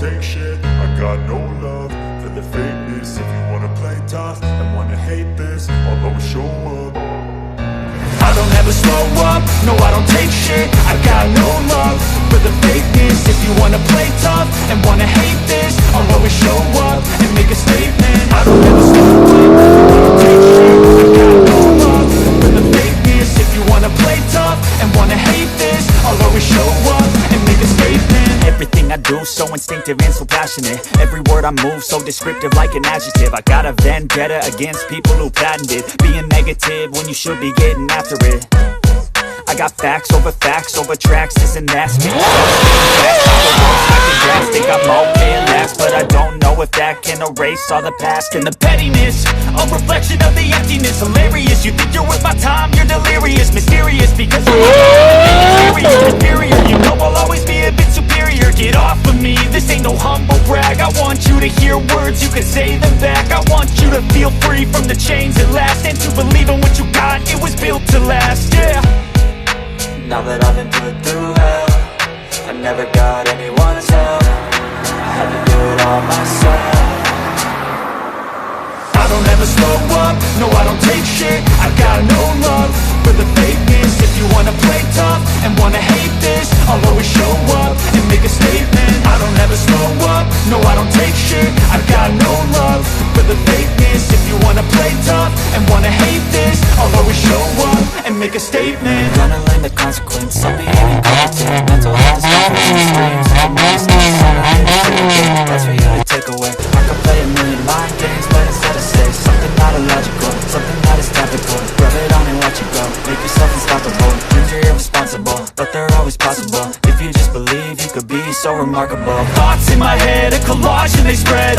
take shit. I got no love for the fakeness. If you wanna play tough and wanna hate this, I'll always show up. I don't ever slow up, no I don't take shit. I got no love for the fakeness. If you wanna play tough and wanna hate this, I'll always show up and make a statement. I don't ever slow up, no I don't take shit. I got no love for the fakeness. If you wanna play tough and wanna hate this, I'll always show up and make a statement. Everything I do so instinctive and so passionate. Every word I move so descriptive like an adjective. I got a vendetta against people who patented being negative when you should be getting after it. I got facts over tracks, this and that's me. Think I'm okay at last, but I don't know if that can erase all the past. And the pettiness, a reflection of the emptiness. Hilarious, you think you're worth my time, you're delirious. Mysterious, because you're inferior. You know I'll always be a bit superior. Get off of me, this ain't no humble brag. I want you to hear words, you can say them back. I want you to feel free from the chains at last, and to believe in what you got, it was built to last, yeah. Now that I've been put through hell, I never got anyone's help. I had to do it all myself. I don't ever slow up, no I don't take shit. I got no love for the fakeness. If you wanna play tough and wanna hate this, I'll always show up and make a statement. I don't ever slow up, no I don't take shit. I got no love for the fakeness. If you wanna play tough and wanna hate this, I'll always show up and make a statement. I'm gonna learn the consequence of being incompetent. Mental health is confidence in the streams. I'm always that's for you to take away. I could play a million mind games, but instead I say something not illogical, something that is topical. Rub it on and watch it go. Make yourself unstoppable. Dreams are irresponsible, but they're always possible. If you just believe, you could be so remarkable. Thoughts in my head, a collage and they spread.